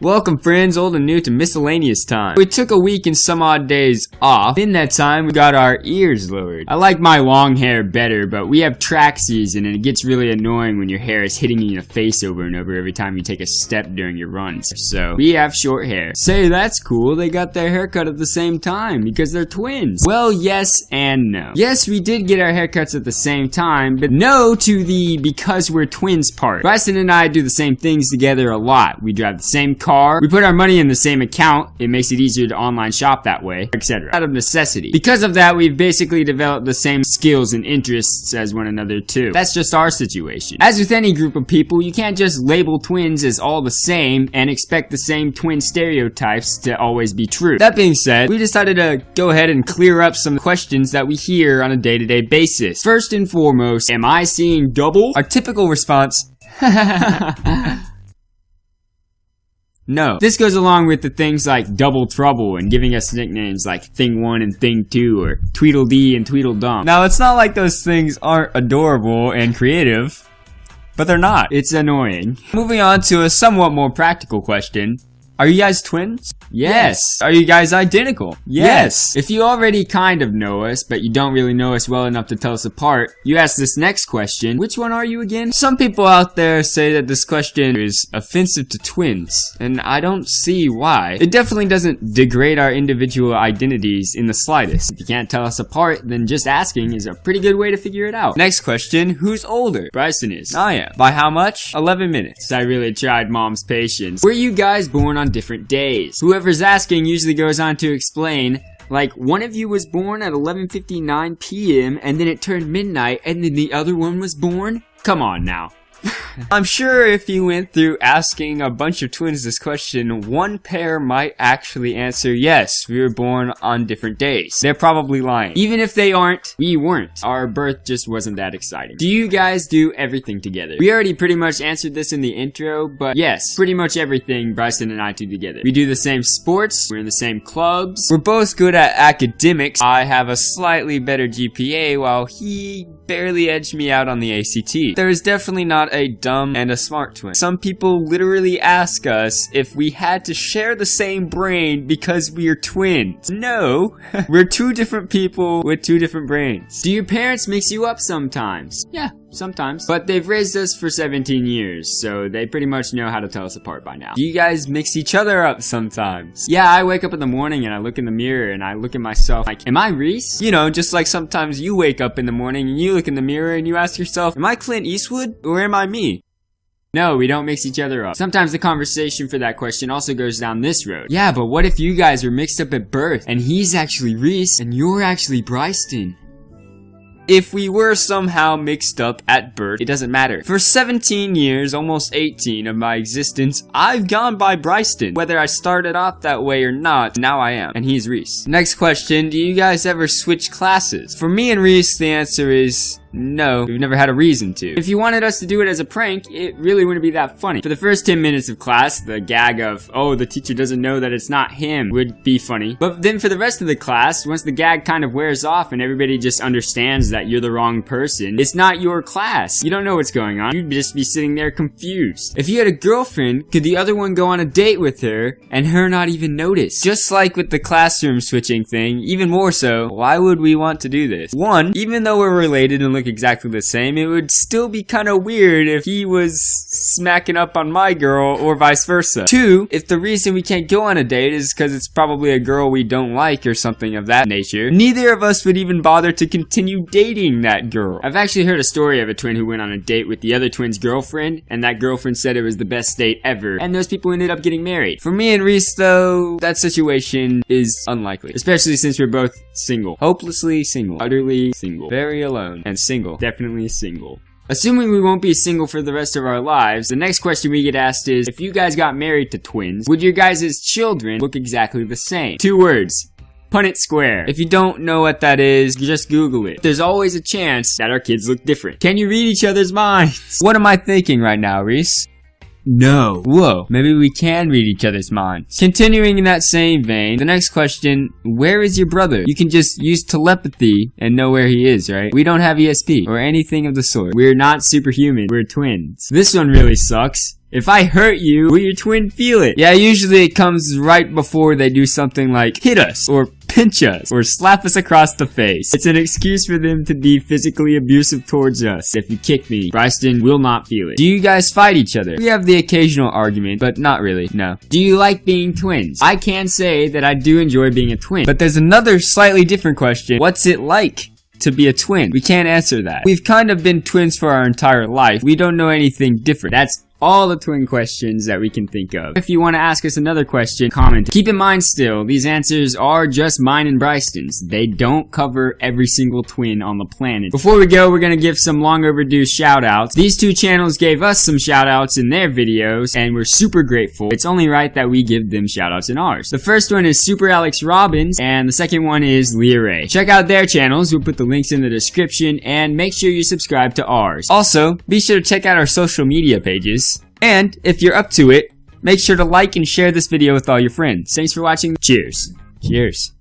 Welcome friends, old and new, to miscellaneous time. We took a week and some odd days off. In that time, we got our ears lowered. I like my long hair better, but we have track season and it gets really annoying when your hair is hitting you in the face over and over every time you take a step during your runs. So, we have short hair. Say, that's cool, they got their haircut at the same time because they're twins. Well, yes and no. Yes, we did get our haircuts at the same time, but no to the because we're twins part. Bryson and I do the same things together a lot. We drive the same car. We put our money in the same account. It makes it easier to online shop that way, etc. Out of necessity. Because of that, we've basically developed the same skills and interests as one another too. That's just our situation. As with any group of people, you can't just label twins as all the same and expect the same twin stereotypes to always be true. That being said, we decided to go ahead and clear up some questions that we hear on a day-to-day basis. First and foremost, am I seeing double? Our typical response, no. This goes along with the things like Double Trouble and giving us nicknames like Thing 1 and Thing 2 or Tweedledee and Tweedledum. Now, it's not like those things aren't adorable and creative, but they're not. It's annoying. Moving on to a somewhat more practical question. Are you guys twins? Yes. Are you guys identical? Yes. If you already kind of know us, but you don't really know us well enough to tell us apart, you ask this next question, which one are you again? Some people out there say that this question is offensive to twins, and I don't see why. It definitely doesn't degrade our individual identities in the slightest. If you can't tell us apart, then just asking is a pretty good way to figure it out. Next question, who's older? Bryson is. I am. By how much? 11 minutes. I really tried mom's patience. Were you guys born on different days? Whoever's asking usually goes on to explain, like, one of you was born at 11:59 p.m. and then it turned midnight and then the other one was born? Come on now. I'm sure if you went through asking a bunch of twins this question, one pair might actually answer, yes, we were born on different days. They're probably lying. Even if they aren't, we weren't. Our birth just wasn't that exciting. Do you guys do everything together? We already pretty much answered this in the intro, but yes, pretty much everything Bryson and I do together. We do the same sports, we're in the same clubs, we're both good at academics. I have a slightly better GPA while he barely edged me out on the ACT. There is definitely not a dumb and a smart twin. Some people literally ask us if we had to share the same brain because we are twins. No, we're two different people with two different brains. Do your parents mix you up sometimes? Yeah, sometimes. But they've raised us for 17 years, so they pretty much know how to tell us apart by now. Do you guys mix each other up sometimes? Yeah, I wake up in the morning and I look in the mirror and I look at myself like, am I Reese? You know, just like sometimes you wake up in the morning and you look in the mirror and you ask yourself, am I Clint Eastwood or am I me? No, we don't mix each other up. Sometimes the conversation for that question also goes down this road. Yeah, but what if you guys were mixed up at birth and he's actually Reese and you're actually Bryson? If we were somehow mixed up at birth, it doesn't matter. For 17 years, almost 18 of my existence, I've gone by Bryson. Whether I started off that way or not, now I am. And he's Reese. Next question, do you guys ever switch classes? For me and Reese, the answer is no, we've never had a reason to. If you wanted us to do it as a prank, it really wouldn't be that funny. For the first 10 minutes of class, the gag of, oh, the teacher doesn't know that it's not him would be funny. But then for the rest of the class, once the gag kind of wears off and everybody just understands that you're the wrong person, it's not your class. You don't know what's going on. You'd just be sitting there confused. If you had a girlfriend, could the other one go on a date with her and her not even notice? Just like with the classroom switching thing, even more so, why would we want to do this? One, even though we're related and look exactly the same, it would still be kind of weird if he was smacking up on my girl or vice versa. Two, if the reason we can't go on a date is because it's probably a girl we don't like or something of that nature, neither of us would even bother to continue dating that girl. I've actually heard a story of a twin who went on a date with the other twin's girlfriend, and that girlfriend said it was the best date ever, and those people ended up getting married. For me and Reese, though, that situation is unlikely, especially since we're both single. Hopelessly single. Utterly single. Very alone. And single. Definitely single. Assuming we won't be single for the rest of our lives, the next question we get asked is, if you guys got married to twins, would your guys' children look exactly the same? 2 words. Punnett square. If you don't know what that is, just Google it. There's always a chance that our kids look different. Can you read each other's minds? What am I thinking right now, Reese? No. Whoa, maybe we can read each other's minds. Continuing in that same vein, the next question, where is your brother? You can just use telepathy and know where he is, right? We don't have ESP or anything of the sort. We're not superhuman, we're twins. This one really sucks. If I hurt you, will your twin feel it? Yeah, usually it comes right before they do something like hit us, or pinch us, or slap us across the face. It's an excuse for them to be physically abusive towards us. If you kick me, Bryson will not feel it. Do you guys fight each other? We have the occasional argument, but not really, no. Do you like being twins? I can say that I do enjoy being a twin. But there's another slightly different question. What's it like to be a twin? We can't answer that. We've kind of been twins for our entire life. We don't know anything different. That's all the twin questions that we can think of. If you want to ask us another question, comment. Keep in mind still, these answers are just mine and Bryson's. They don't cover every single twin on the planet. Before we go, we're gonna give some long overdue shout outs. These two channels gave us some shout outs in their videos, and we're super grateful. It's only right that we give them shout outs in ours. The first one is Super Alex Robbins, and the second one is Lea Rae. Check out their channels, we'll put the links in the description, and make sure you subscribe to ours. Also, be sure to check out our social media pages. And if you're up to it, make sure to like and share this video with all your friends. Thanks for watching. Cheers. Cheers.